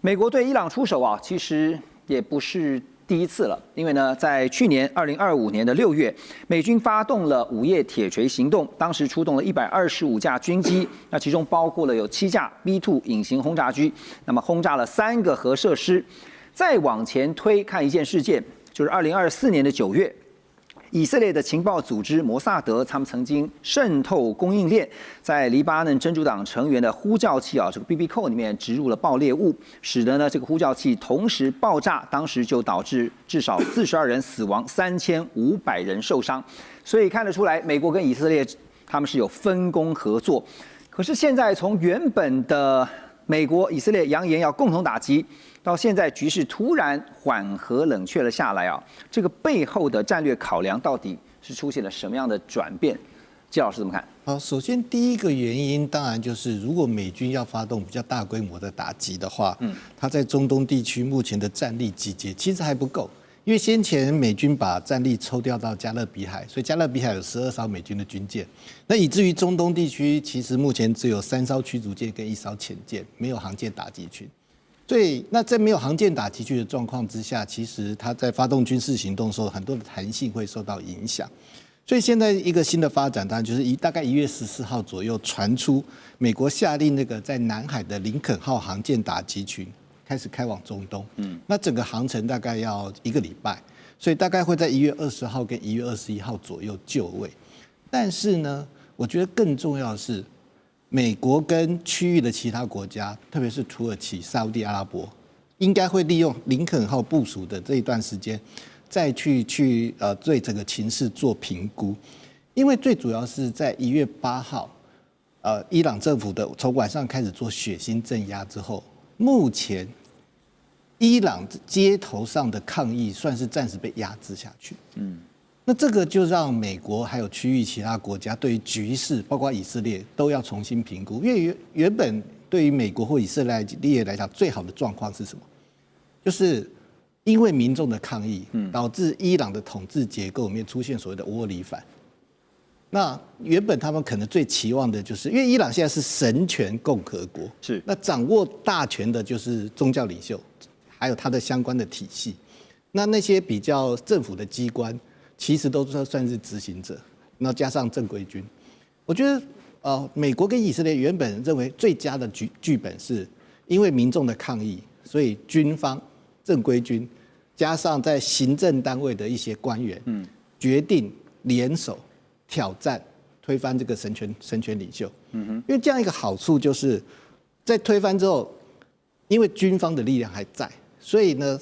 美國對伊朗出手啊，其實也不是第一次了，因為呢，在去年2025年的6月，美軍發動了午夜鐵錘行動，當時出動了125架軍機，那其中包括了有7架 B-2 隱形轟炸機，那麼轟炸了3個核設施。再往前推看一件事件，就是2024年的9月。以色列的情報組織摩薩德，他們曾經滲透供應鏈，在黎巴嫩真主黨成員的呼叫器啊，這個 BB 扣裡面植入了爆裂物，使得呢這個呼叫器同時爆炸，當時就導致至少42人死亡，3500人受傷。所以看得出來，美國跟以色列他們是有分工合作。可是現在從原本的美國、以色列揚言要共同打擊，到現在局勢突然緩和冷卻了下來啊，這個背後的戰略考量到底是出現了什麼樣的轉變？季老師怎麼看？好，首先第一個原因當然就是，如果美軍要發動比較大規模的打擊的話，它在中東地區目前的戰力集結其實還不夠，因為先前美軍把戰力抽調到加勒比海，所以加勒比海有12艘美軍的軍艦，那以至於中東地區其實目前只有3艘驅逐艦跟1艘潛艦，沒有航艦打擊群。所以，那在沒有航艦打擊區的狀況之下，其實它在發動軍事行動的時候，很多的彈性會受到影響。所以現在一個新的發展，當然就是大概1月14號左右傳出，美國下令那個在南海的林肯號航艦打擊群開始開往中東。那整個航程大概要1個禮拜，所以大概會在1月20號跟1月21號左右就位。但是呢，我覺得更重要的是，美國跟區域的其他國家，特別是土耳其、沙烏地阿拉伯，應該會利用林肯號部署的這一段時間，再去對整個情勢做評估。因為最主要是在1月8號，伊朗政府的從晚上開始做血腥鎮壓之後，目前伊朗街頭上的抗議算是暫時被壓制下去。那這個就讓美國還有區域其他國家對於局勢，包括以色列，都要重新評估。因為原本對於美國或以色列來講，最好的狀況是什麼？就是因為民眾的抗議，導致伊朗的統治結構裡面出現所謂的窩裡反。那原本他們可能最期望的就是，因為伊朗現在是神權共和國，是那掌握大權的就是宗教領袖，還有他的相關的體系。那些比較政府的機關，其實都算是執行者，然後加上正規軍。我覺得，美國跟以色列原本認為最佳的劇本是，因為民眾的抗議，所以軍方正規軍加上在行政單位的一些官員，決定聯手挑戰推翻這個神權領袖。因為這樣一個好處就是，在推翻之後，因為軍方的力量還在，所以呢，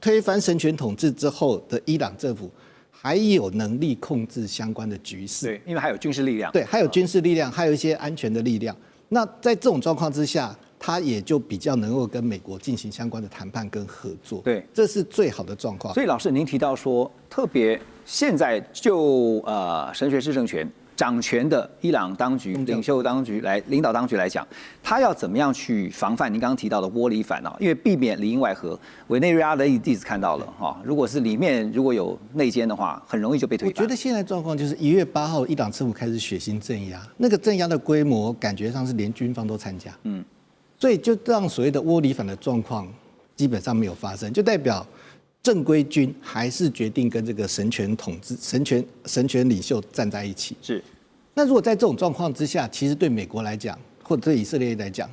推翻神權統治之後的伊朗政府還有能力控制相關的局勢。对，因為還有軍事力量。對，還有軍事力量，還有一些安全的力量。那在這種狀況之下，他也就比較能夠跟美國進行相關的談判跟合作。對，這是最好的狀況。所以老師，您提到說，特別現在就神学士政权掌權的伊朗當局、領袖當局領導當局來講，他要怎麼樣去防範您剛剛提到的窩裡反啊？因為避免裡應外合。委內瑞拉的例子看到了哈，如果是裡面如果有內奸的話，很容易就被推翻。我覺得現在狀況就是1月8號，伊朗政府開始血腥鎮壓，那個鎮壓的規模感覺上是連軍方都參加。所以就讓所謂的窩裡反的狀況基本上沒有發生，就代表正規軍還是決定跟這個神權統治、神權領袖站在一起。是。那如果在這種狀況之下，其實對美國來講，或者對以色列來講，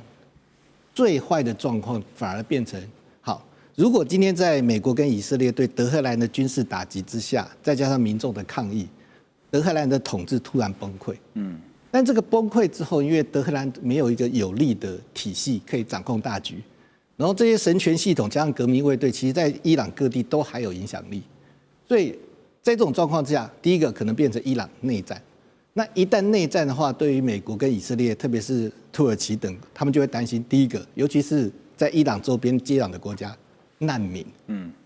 最壞的狀況反而變成好。如果今天在美國跟以色列對德黑蘭的軍事打擊之下，再加上民眾的抗議，德黑蘭的統治突然崩潰。但這個崩潰之後，因為德黑蘭沒有一個有力的體系可以掌控大局，然後這些神權系統加上革命衛隊，其實在伊朗各地都還有影響力，所以在這種狀況之下，第一個可能變成伊朗內戰。那一旦內戰的話，對於美國跟以色列，特別是土耳其等，他們就會擔心，第一個，尤其是在伊朗周邊接壤的國家，難民，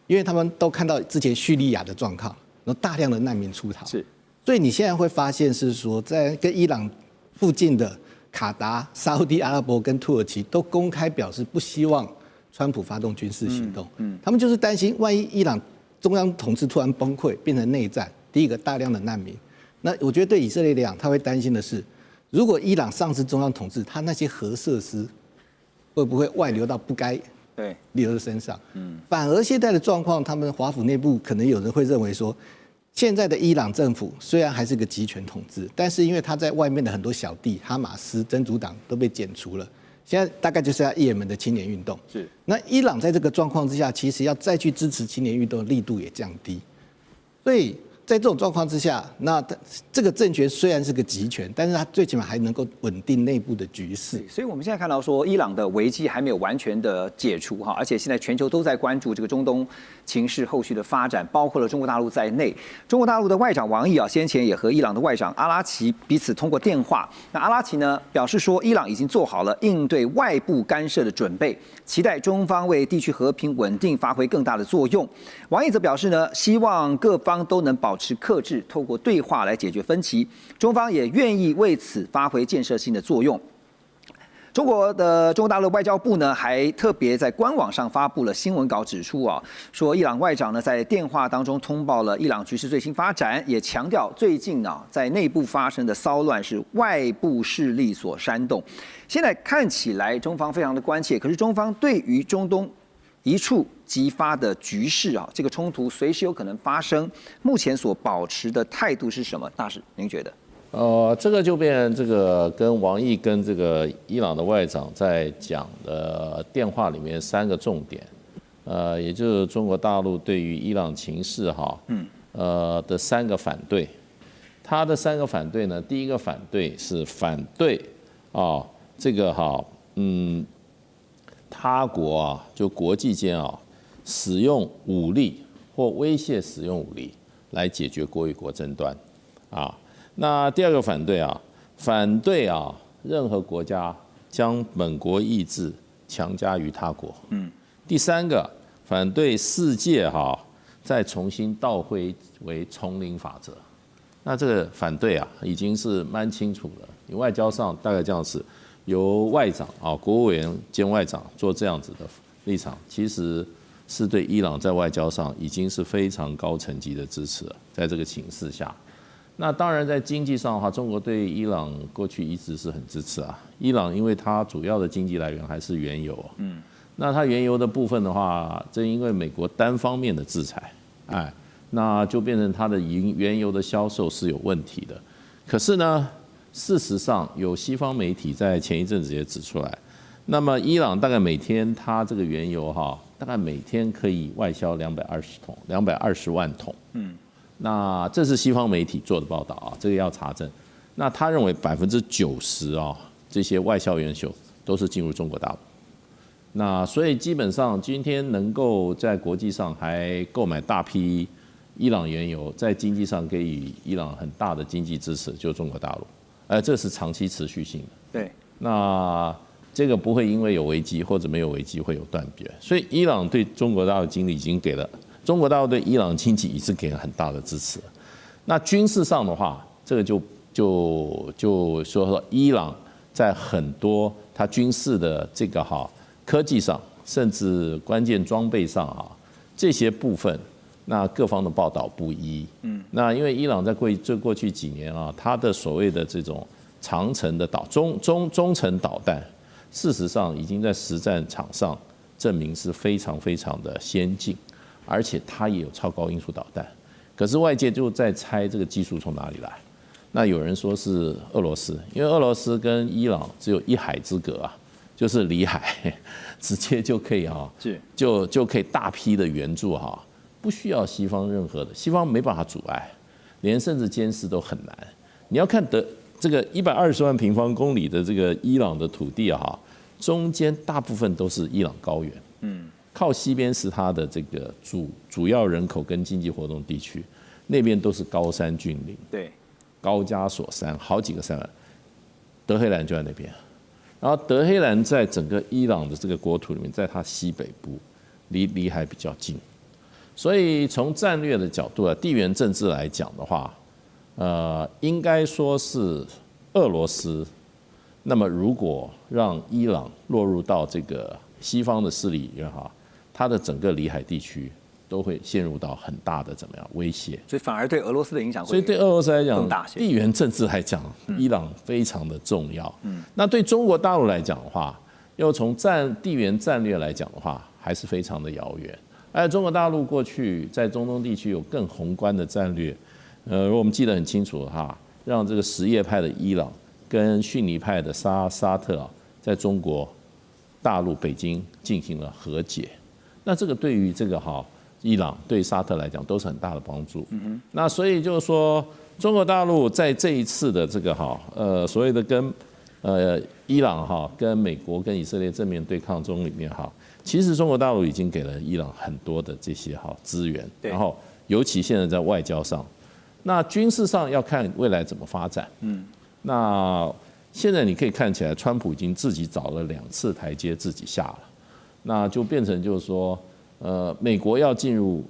因為他們都看到之前敘利亞的狀況，然後大量的難民出逃。是。所以你現在會發現是說，在跟伊朗附近的卡達、沙烏地阿拉伯跟土耳其都公開表示不希望川普發動軍事行動。他們就是擔心，萬一伊朗中央統治突然崩潰，變成內戰，第一個大量的難民。那我覺得對以色列來講，他會擔心的是，如果伊朗喪失中央統治，他那些核設施會不會外流到不該流的身上？反而現在的狀況，他們華府內部可能有人會認為說，現在的伊朗政府雖然還是個集權統治，但是因為他在外面的很多小弟哈馬斯、真主黨都被剪除了，現在大概就是要也門的青年運動。是，那伊朗在這個狀況之下，其實要再去支持青年運動的力度也降低，所以在這種狀況之下，那這個政權雖然是個集權，但是它最起碼還能夠穩定內部的局勢。所以我們現在看到說，伊朗的危機還沒有完全的解除哈，而且現在全球都在關注這個中東情勢後續的發展，包括了中國大陸在內。中國大陸的外長王毅啊，先前也和伊朗的外長阿拉奇彼此通過電話。那阿拉奇呢表示說，伊朗已經做好了應對外部干涉的準備，期待中方為地区和平穩定發揮更大的作用。王毅則表示呢，希望各方都能保持克制，透過對話來解決分歧。中方也願意為此發揮建設性的作用。中國大陸外交部呢，還特別在官網上發布了新聞稿，指出啊，說伊朗外長呢在電話當中通報了伊朗局勢最新發展，也強調最近呢在內部發生的騷亂是外部勢力所煽動。現在看起來中方非常的關切，可是中方對於中東一觸即發的局勢啊，這個衝突隨時有可能發生，目前所保持的態度是什麼？大使，您覺得？這個就變成這個跟王毅跟這個伊朗的外長在講的電話裡面3個重點，也就是中國大陸對於伊朗情勢哈，的3個反對。他的3個反對呢，第一個反對是反對啊，這個哈，他國啊，就國際間啊，使用武力或威脅使用武力來解決國與國爭端啊。那第二個反對啊，反對啊，任何國家將本國意志強加於他國。第3個反對世界哈，再重新倒回為叢林法則。那這個反對啊，已經是蠻清楚了。你外交上大概這樣子，由外長啊，國務委員兼外長做這樣子的立場，其實是對伊朗在外交上已經是非常高層級的支持了。在這個情勢下。那當然，在經濟上的話，中國對伊朗過去一直是很支持啊。伊朗因為它主要的經濟來源還是原油，那它原油的部分的話，正因為美國單方面的制裁，那就變成它的原油的銷售是有問題的。可是呢，事實上有西方媒體在前一陣子也指出來，那麼伊朗大概每天它這個原油哈，大概每天可以外銷220萬桶。那這是西方媒體做的報道啊，這個要查證。那他認為90%啊，這些外銷元首都是進入中國大陸。那所以基本上今天能夠在國際上還購買大批伊朗原油，在經濟上給予伊朗很大的經濟支持，就是中國大陸。這是長期持續性的。對。那這個不會因為有危機或者沒有危機會有斷絕。所以伊朗對中國大陸經濟已經給了，中國大陸對伊朗經濟已經給了很大的支持。那軍事上的話，這個就說伊朗在很多它軍事的這個科技上，甚至關鍵裝備上這些部分，那各方的報道不一。那因為伊朗在過去幾年它的所謂的這種長程的中程導彈，事實上已經在實戰場上證明是非常非常的先進，而且它也有超高音速導彈。可是外界就在猜這個技術從哪裡來。那有人說是俄羅斯，因為俄羅斯跟伊朗只有一海之隔就是里海，直接就可以就可以大批的援助不需要西方任何的，西方沒辦法阻礙，連甚至監視都很難。你要看這個120萬平方公里的這個伊朗的土地中間大部分都是伊朗高原，靠西邊是它的這個主要人口跟經濟活動地區，那邊都是高山峻嶺，對，高加索山好幾個山，德黑蘭就在那邊。然後德黑蘭在整個伊朗的這個國土裡面，在它西北部，離海比較近，所以從戰略的角度地緣政治來講的話，應該說是俄羅斯。那麼如果讓伊朗落入到這個西方的勢力裡面它的整個里海地區都會陷入到很大的怎麼樣威脅，所以反而對俄羅斯的影響會更大些。所以对俄羅斯來講，地緣政治來講，伊朗非常的重要。那對中國大陸來講的話，又從地緣戰略來講的話，還是非常的遙遠。而中國大陸過去在中東地區有更宏觀的戰略，我們記得很清楚讓這個什葉派的伊朗跟遜尼派的沙特在中國大陸北京進行了和解。那這個對於這個伊朗對沙特來講都是很大的幫助。那所以就是說，中國大陸在這一次的這個所謂的跟伊朗跟美國跟以色列正面對抗中裡面其實中國大陸已經給了伊朗很多的這些資源，然後尤其現在在外交上，那軍事上要看未來怎麼發展。那現在你可以看起來，川普已經自己找了2次台階自己下了，那就變成就是說。美國要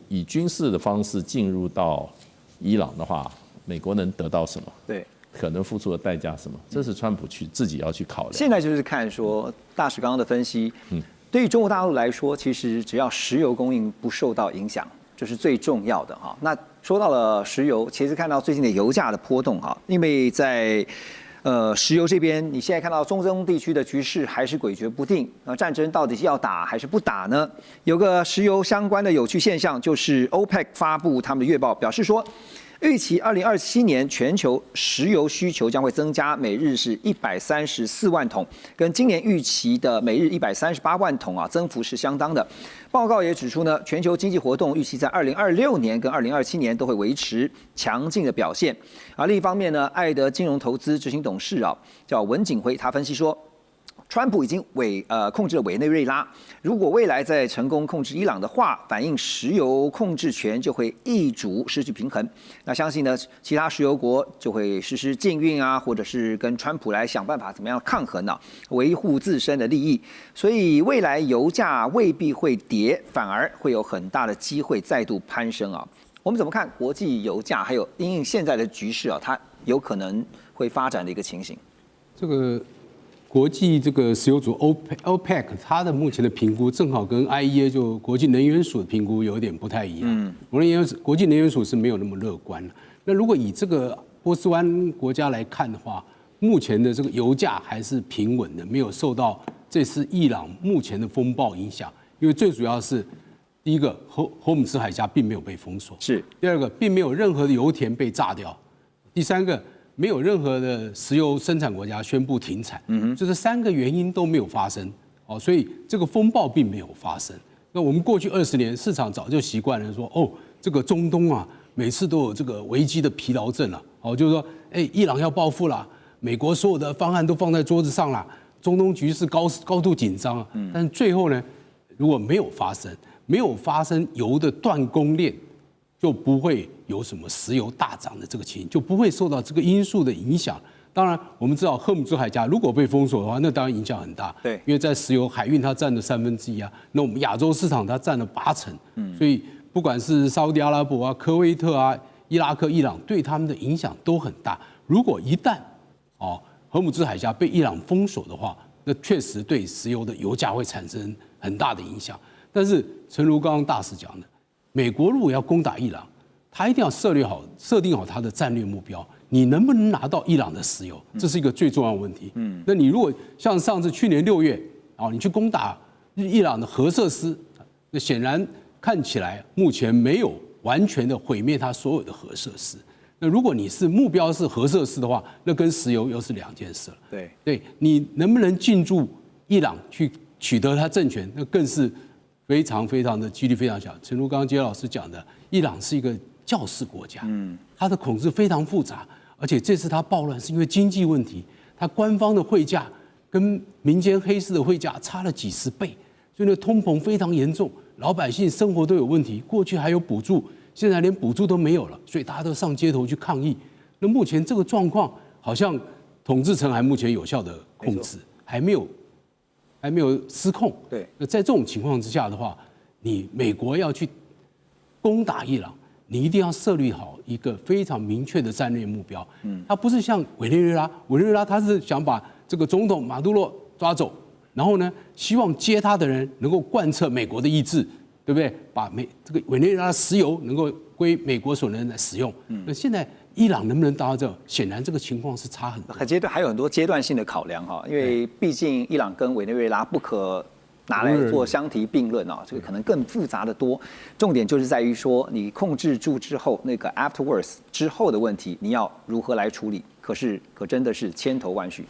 以軍事的方式進入到伊朗的話，美國能得到什麼？對，可能付出的代價什麼？這是川普自己要去考量。現在就是看說大使剛剛的分析，對於中國大陸來說，其實只要石油供應不受到影響，就是最重要的那說到了石油，其實看到最近的油價的波動因為在石油這邊，你現在看到中東地區的局勢還是詭譎不定。戰爭到底是要打還是不打呢？有個石油相關的有趣現象，就是 OPEC 發布他們的月報，表示說，預期2027年全球石油需求將會增加每日是134萬桶，跟今年預期的每日138萬桶增幅是相當的。報告也指出呢，全球經濟活動預期在2026年跟2027年都會維持強勁的表現。而另一方面呢，艾德金融投資執行董事叫文景輝，他分析說，川普已經控制了委內瑞拉，如果未來再成功控制伊朗的話，反映石油控制權就會易主失去平衡。那相信呢，其他石油國就會實施禁運或者是跟川普來想辦法怎麼樣抗衡維護自身的利益。所以未來油價未必會跌，反而會有很大的機會再度攀升我們怎麼看國際油價，還有因應現在的局勢它有可能會發展的一個情形？這個國際這個石油組 OPEC 它的目前的評估正好跟 IEA 就國際能源署的評估有點不太一樣。國際能源署是沒有那麼樂觀。那如果以這個波斯灣國家來看的話，目前的這個油價還是平穩的，沒有受到這次伊朗目前的風暴影響。因為最主要是第一個，荷姆斯海峽並沒有被封鎖；是第二個，並沒有任何的油田被炸掉；第三個，沒有任何的石油生產國家宣布停產。這3個原因都沒有發生所以這個風暴並沒有發生。那我們過去20年市場早就習慣了說，這個中東每次都有這個危機的疲勞症就是說，伊朗要報復了，美國所有的方案都放在桌子上了，中東局勢高度緊張啊。但是最後呢，如果没有发生油的斷供鏈，就不會有什麼石油大漲的這個情形，就不會受到這個因素的影響。當然，我們知道荷姆茲海峽如果被封鎖的話，那當然影響很大。对，因為在石油海運它佔了1/3啊，那我們亞洲市場它佔了80%。所以不管是沙烏地阿拉伯啊、科威特啊、伊拉克、伊朗，對他們的影響都很大。如果一旦荷姆茲海峽被伊朗封鎖的話，那確實對石油的油價會產生很大的影響。但是，誠如剛剛大使講的，美國如果要攻打伊朗，他一定要設定好他的戰略目標。你能不能拿到伊朗的石油，這是一個最重要的問題。那你如果像上次去年6月你去攻打伊朗的核設施，那顯然看起來目前沒有完全的毀滅它所有的核設施。那如果你是目標是核設施的話，那跟石油又是2件事了。对，你能不能進駐伊朗去取得它政權，那更是非常的幾率非常小。誠如剛剛杰老師講的，伊朗是一個教士國家，它的統治非常複雜。而且這次它暴亂是因為經濟問題，它官方的匯價跟民間黑市的匯價差了幾十倍，所以呢通膨非常嚴重，老百姓生活都有問題。過去還有補助，現在連補助都沒有了，所以大家都上街頭去抗議。那目前這個狀況好像統治層還目前有效的控制，還沒有失控。對，那在這種情況之下的話，你美國要去攻打伊朗，你一定要設立好一個非常明確的戰略目標。它不是像委內瑞拉，他是想把這個總統馬杜羅抓走，然後呢，希望接他的人能夠貫徹美國的意志，對不對？把這個委內瑞拉的石油能夠歸美國所能來使用。那現在伊朗能不能達到這？顯然這個情況是差很多。還有很多階段性的考量哈，因為畢竟伊朗跟委內瑞拉不可拿來做相提並論啊，這個可能更複雜的多。重點就是在於說，你控制住之後，那個 afterwards 之後的問題，你要如何來處理？可真的是千頭萬緒。